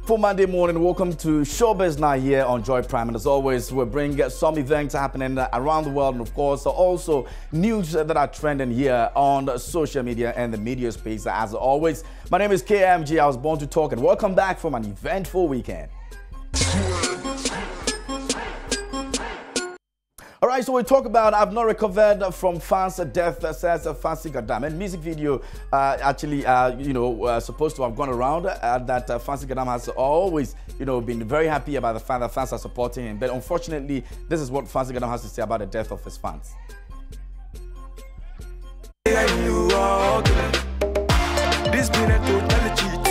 For Monday morning, welcome to Showbiz Now here on Joy Prime. And as always, we bring some events happening around the world and, of course, also news that are trending here on social media and the media space. As always, my name is KMG. I was born to talk, and welcome back from an eventful weekend. All right, so we talk about I've not recovered from fans' death, says Fancy Gadam. And music video supposed to have gone around that Fancy Gadam has always, been very happy about the fact that fans are supporting him. But unfortunately, this is what Fancy Gadam has to say about the death of his fans. This been a total cheat.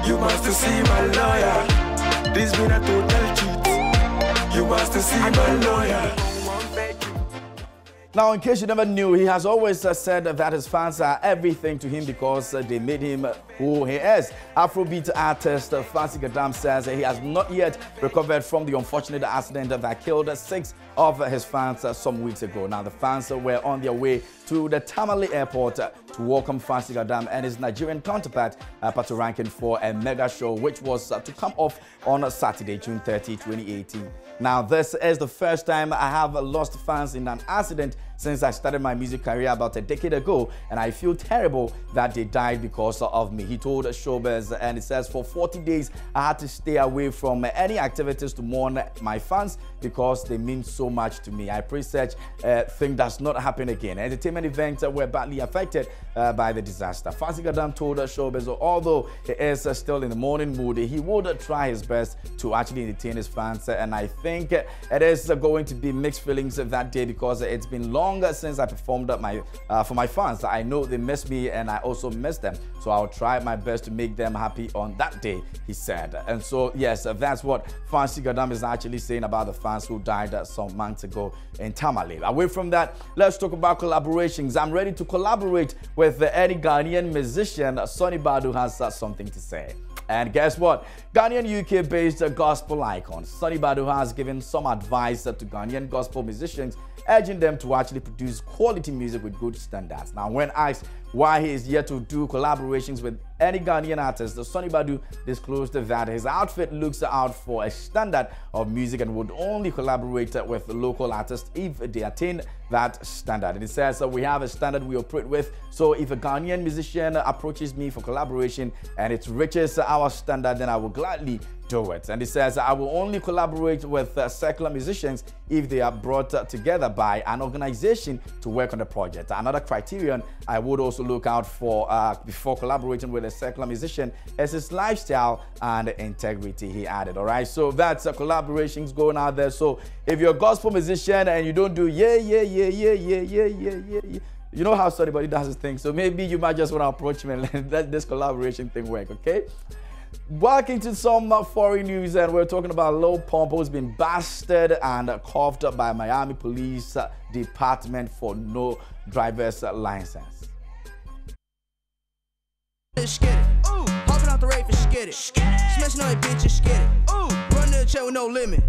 You must see my lawyer. This been a total cheat. You must see my lawyer. Now, in case you never knew, he has always said that his fans are everything to him because they made him who he is. Afrobeat artist Fancy Gadam says he has not yet recovered from the unfortunate accident that killed 6 of his fans some weeks ago. Now, the fans were on their way to the Tamale airport to welcome Fancy Gadam and his Nigerian counterpart, Pato Rankin, for a mega show, which was to come off on Saturday, June 30, 2018. Now, this is the first time I have lost fans in an accident since I started my music career about a decade ago, and I feel terrible that they died because of me. He told Showbiz, and it says, for 40 days, I had to stay away from any activities to mourn my fans because they mean so much to me. I pray such thing does not happen again. Entertainment events were badly affected by the disaster. Fancy Gadam told Showbiz, although he is still in the mourning mood, he would try his best to actually entertain his fans, and I think it is going to be mixed feelings that day because it's been long since I performed for my fans. I know they miss me and I also miss them, so I'll try my best to make them happy on that day, he said. And so yes, that's what Fancy Gadam is actually saying about the fans who died some months ago in Tamale. Away from that, let's talk about collaborations. I'm ready to collaborate with any Ghanaian musician. Sonny Badu has something to say. And guess what? Ghanaian UK-based gospel icon Sonny Badu has given some advice to Ghanaian gospel musicians, urging them to actually produce quality music with good standards. Now, when asked why he is yet to do collaborations with any Ghanaian artist, Sonny Badu disclosed that his outfit looks out for a standard of music and would only collaborate with local artists if they attain that standard. And it says we have a standard we operate with, so if a Ghanaian musician approaches me for collaboration and it reaches our standard, then I will gladly do it. And it says I will only collaborate with secular musicians if they are brought together by an organization to work on the project. Another criterion I would also look out for before collaborating with a secular musician is his lifestyle and integrity, he added. All right, so that's collaborations going out there. So if you're a gospel musician and you don't do yeah, you know how everybody does his thing, so maybe you might just want to approach me and let this collaboration thing work, okay? Back into some foreign news, and we're talking about Lil Pump, who's been busted and cuffed by Miami Police Department for no driver's license. Skid it. Ooh, hopping out the rave and skid it. Smashing on a bitch and skid it. Ooh, running the check with no limit.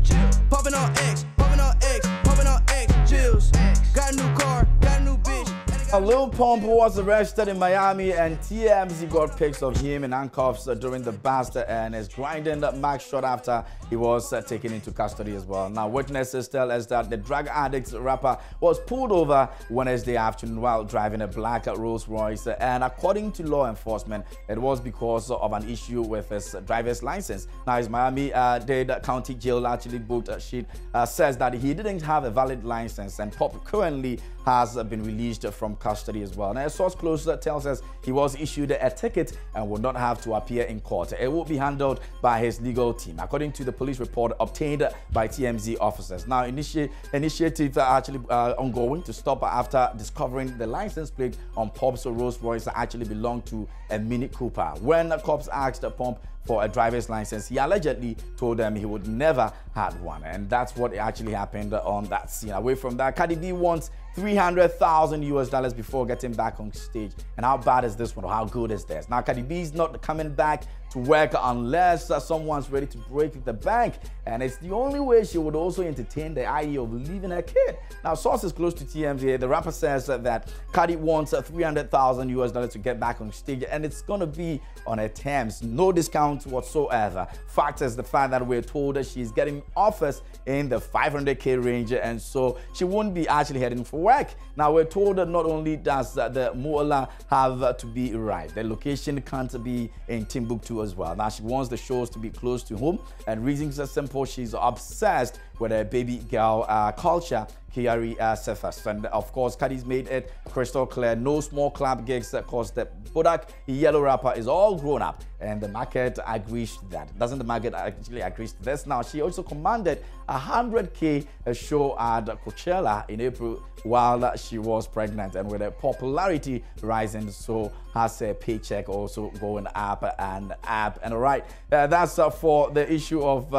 Popping on X, popping on X, popping on X. Chills. Got a new car, got a new bitch. Lil Pump was arrested in Miami, and TMZ got pics of him in handcuffs during the bust and is grinding the max shot after he was taken into custody as well. Now, witnesses tell us that the drug addict rapper was pulled over Wednesday afternoon while driving a black Rolls Royce, and according to law enforcement, it was because of an issue with his driver's license. Now, his Miami-Dade County Jail actually booked a sheet says that he didn't have a valid license, and Pop currently has been released from custody as well. Now, a source close tells us he was issued a ticket and will not have to appear in court. It will be handled by his legal team, according to the police report obtained by TMZ officers. Now, initiatives are actually ongoing to stop after discovering the license plate on Pop's Rolls Royce actually belonged to a Mini Cooper. When cops asked Pump for a driver's license, he allegedly told them he would never had one, and that's what actually happened on that scene. Away from that, Cardi B wants $300,000 before getting back on stage. And how bad is this one, or how good is this? Now, Cardi B is not coming back to work unless someone's ready to break the bank. And it's the only way she would also entertain the idea of leaving her kid. Now, sources close to TMZ, the rapper says that Cardi wants $300,000 to get back on stage, and it's going to be on her terms. No discount whatsoever. Fact is the fact that we're told that she's getting offers in the $500K range, and so she won't be actually heading for work. Now, we're told that not only does the Moolah have to be right, the location can't be in Timbuktu as well. Now, she wants the shows to be close to home, and reasons are simple. She's obsessed with her baby girl culture, Kiari Cephas. And of course, Cardi's made it crystal clear, no small club gigs, because the Bodak yellow rapper is all grown up, and the market agrees to that. Doesn't the market actually agree to this? Now, she also commanded $100K a show at Coachella in April while she was pregnant, and with her popularity rising, so has her paycheck also going up and up. And all right, that's for the issue of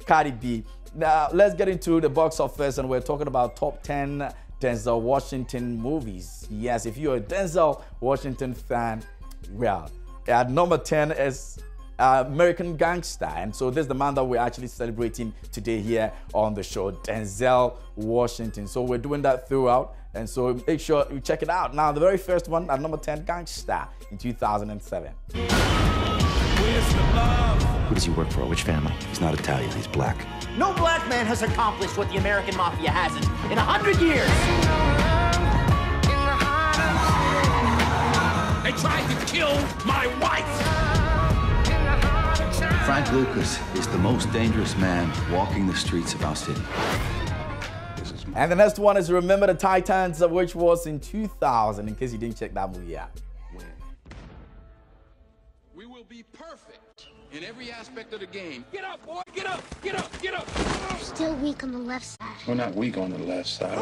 Cardi B. Now, let's get into the box office, and we're talking about top 10 Denzel Washington movies. Yes, if you're a Denzel Washington fan, well, at number 10 is American Gangster. And so this is the man that we're actually celebrating today here on the show, Denzel Washington. So we're doing that throughout, and so make sure you check it out. Now, the very first one at number 10, Gangster in 2007. Who does he work for? Which family? He's not Italian, he's black. No black man has accomplished what the American mafia hasn't in 100 years. They tried to kill my wife. Frank Lucas is the most dangerous man walking the streets of our city. And the next one is Remember the Titans, which was in 2000, in case you didn't check that movie out. We will be perfect in every aspect of the game. Get up, boy, get up, get up, get up. You're still weak on the left side. We're not weak on the left side.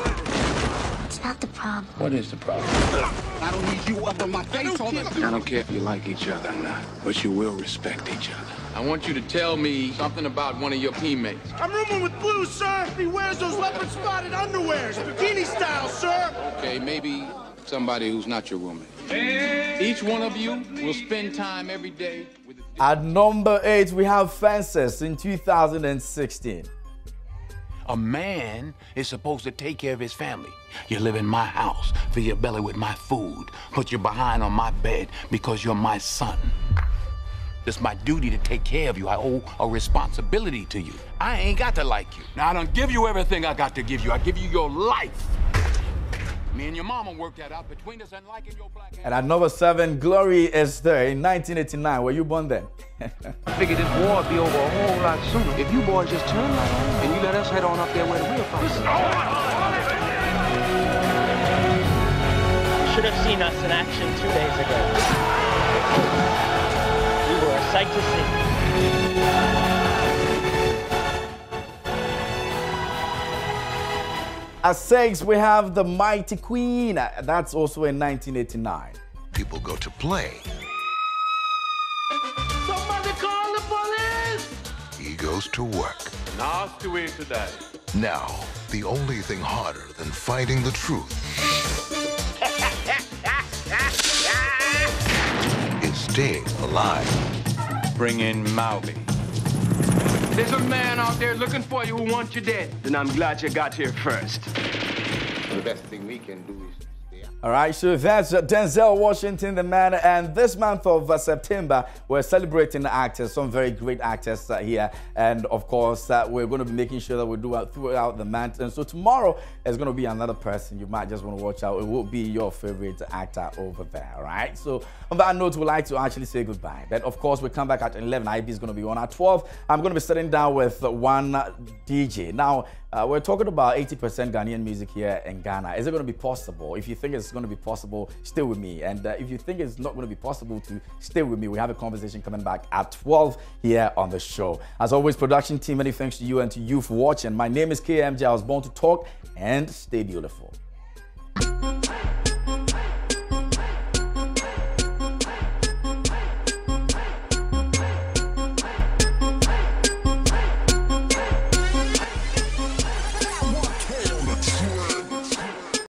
It's not the problem. What is the problem? I don't need you up on my face all the time. I don't care if you like each other or not, but you will respect each other. I want you to tell me something about one of your teammates. I'm rooming with Blue, sir. He wears those leopard-spotted underwears, bikini style, sir. Okay, maybe somebody who's not your roommate. Each one of you will spend time every day with a... At number 8, we have Fences in 2016. A man is supposed to take care of his family. You live in my house, fill your belly with my food, put your behind on my bed because you're my son. It's my duty to take care of you. I owe a responsibility to you. I ain't got to like you. Now, I don't give you everything I got to give you. I give you your life. Me and your mama worked that out between us, and liking your black... And at number 7, Glory is there in 1989. Were you born then? I figured this war would be over a whole lot sooner if you boys just turn right on and you let us head on up there where the real fight is. You should have seen us in action 2 days ago. We were a sight to see. At 6, we have The Mighty Queen. That's also in 1989. People go to play. Somebody call the police! He goes to work. Nasty way today. Now, the only thing harder than finding the truth is staying alive. Bring in Maui. There's a man out there looking for you who wants you dead. Then I'm glad you got here first. The best thing we can do is... All right, so that's Denzel Washington, the man. And this month of September, we're celebrating actors, some very great actors here. And of course, we're going to be making sure that we do it throughout the month. And so tomorrow is going to be another person you might just want to watch out. It will be your favorite actor over there. All right. So on that note, we'd like to actually say goodbye. But of course, we come back at 11. IB is going to be on at 12. I'm going to be sitting down with one DJ. Now, we're talking about 80% Ghanaian music here in Ghana. Is it going to be possible? If you think it's going to be possible, stay with me. And if you think it's not going to be possible to stay with me, we have a conversation coming back at 12 here on the show. As always, production team, many thanks to you and to you for watching. My name is KMJ. I was born to talk and stay beautiful.